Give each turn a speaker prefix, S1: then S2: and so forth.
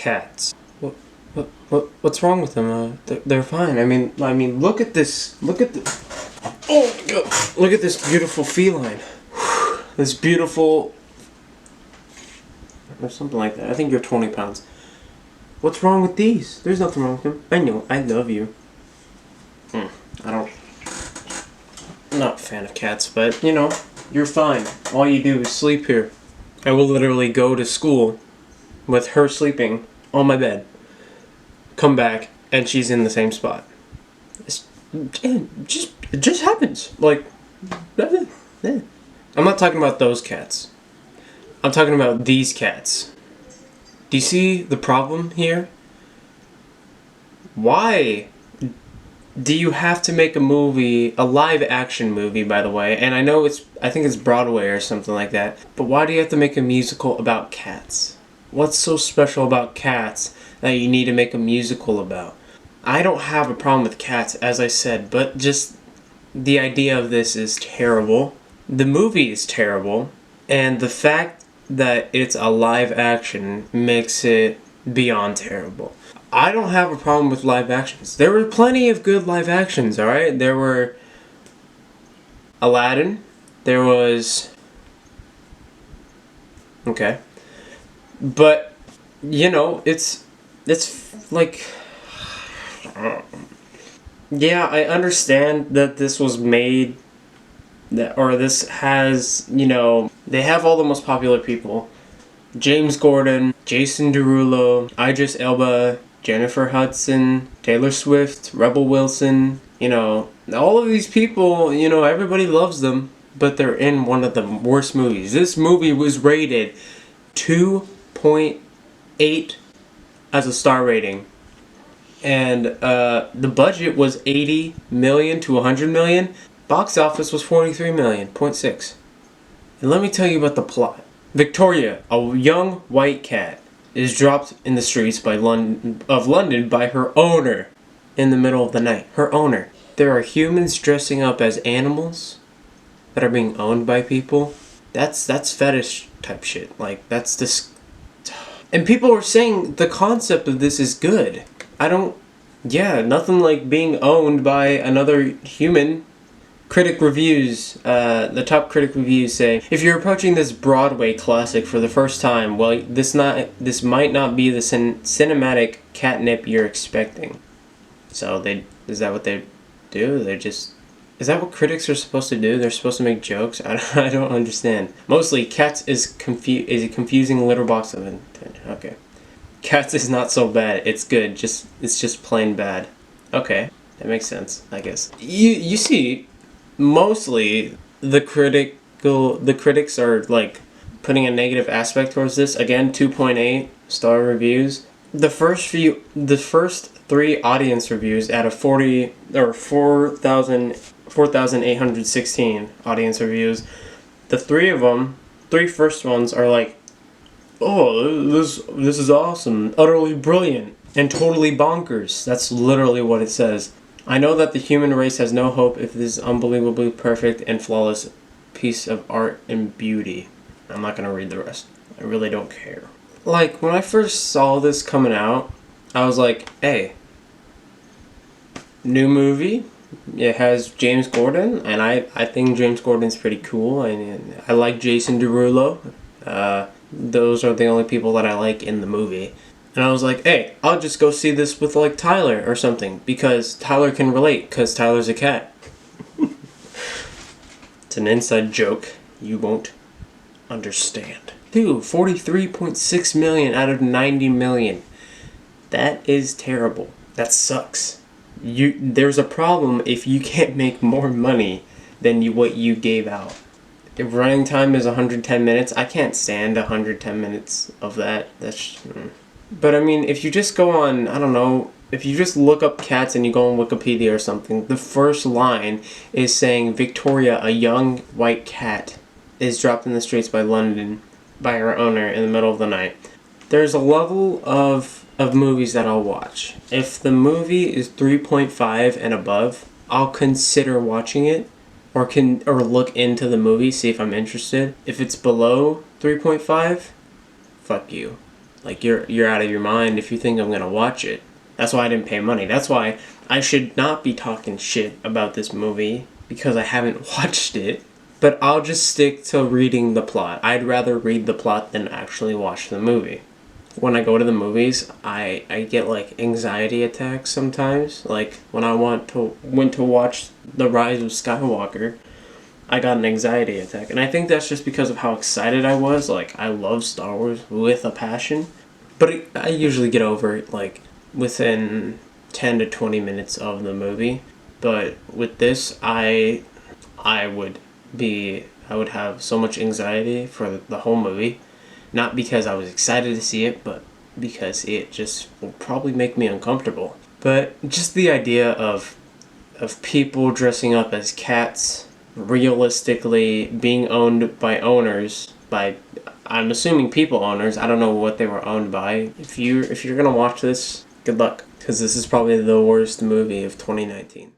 S1: cats. What's wrong with them? They're fine. I mean, look at this. Look at the. Oh my God! Look at this beautiful feline. This beautiful. Or something like that. I think you're 20 pounds. What's wrong with these? There's nothing wrong with them. I know. I love you. I don't. I'm not a fan of cats, but you know, you're fine. All you do is sleep here. I will literally go to school with her sleeping on my bed. Come back and she's in the same spot. It just happens. Like, I'm not talking about those cats. I'm talking about these cats. Do you see the problem here? Why do you have to make a movie, a live action movie, by the way? And I know I think it's Broadway or something like that. But why do you have to make a musical about cats? What's so special about cats that you need to make a musical about? I don't have a problem with cats, as I said, but just the idea of this is terrible. The movie is terrible, and the fact that it's a live action makes it beyond terrible. I don't have a problem with live actions. There were plenty of good live actions, alright? There were Aladdin. There was... Okay. But, you know, it's like... Yeah, I understand that this was made... Or this has, you know... They have all the most popular people. James Gordon, Jason Derulo, Idris Elba, Jennifer Hudson, Taylor Swift, Rebel Wilson, you know, all of these people, you know, everybody loves them, but they're in one of the worst movies. This movie was rated 2.8 as a star rating. And the budget was 80 million to 100 million. Box office was 43 million, 0.6. And let me tell you about the plot. Victoria, a young white cat, is dropped in the streets of London by her owner in the middle of the night. Her owner. There are humans dressing up as animals that are being owned by people. That's fetish type shit. Like, that's this. And people are saying the concept of this is good. Nothing like being owned by another human. Critic reviews, the top critic reviews say, if you're approaching this Broadway classic for the first time, well, this might not be the cinematic catnip you're expecting. So is that what they do? Is that what critics are supposed to do? They're supposed to make jokes? I don't understand. Mostly, Cats is a confusing litter box of intent. Okay. Cats is not so bad. It's good. It's just plain bad. Okay. That makes sense, I guess. You see... Mostly, the critics are like putting a negative aspect towards this. Again, 2.8 star reviews. The first 3 audience reviews out of 4,816 audience reviews. The 3 first ones are like, oh, this is awesome, utterly brilliant, and totally bonkers. That's literally what it says. I know that the human race has no hope if this unbelievably perfect and flawless piece of art and beauty. I'm not going to read the rest. I really don't care. Like, when I first saw this coming out, I was like, hey, new movie. It has James Gordon, and I think James Gordon's pretty cool. And I like Jason Derulo. Those are the only people that I like in the movie. And I was like, hey, I'll just go see this with, like, Tyler or something. Because Tyler can relate, because Tyler's a cat. It's an inside joke you won't understand. Dude, 43.6 million out of 90 million. That is terrible. That sucks. There's a problem if you can't make more money than what you gave out. If running time is 110 minutes, I can't stand 110 minutes of that. But I mean, if you just go on, I don't know, if you just look up cats and you go on Wikipedia or something, the first line is saying Victoria, a young white cat, is dropped in the streets by London by her owner in the middle of the night. There's a level of movies that I'll watch. If the movie is 3.5 and above, I'll consider watching it or look into the movie, see if I'm interested. If it's below 3.5, fuck you. Like, you're out of your mind if you think I'm gonna watch it. That's why I didn't pay money. That's why I should not be talking shit about this movie because I haven't watched it. But I'll just stick to reading the plot. I'd rather read the plot than actually watch the movie. When I go to the movies, I get like anxiety attacks sometimes. Like when I went to watch The Rise of Skywalker, I got an anxiety attack. And I think that's just because of how excited I was. Like, I love Star Wars with a passion. But I usually get over it, like, within 10 to 20 minutes of the movie. But with this, I would I would have so much anxiety for the whole movie. Not because I was excited to see it, but because it just will probably make me uncomfortable. But just the idea of people dressing up as cats, realistically being owned by owners, by, I'm assuming people owners. I don't know what they were owned by. If you're gonna watch this, good luck, because this is probably the worst movie of 2019.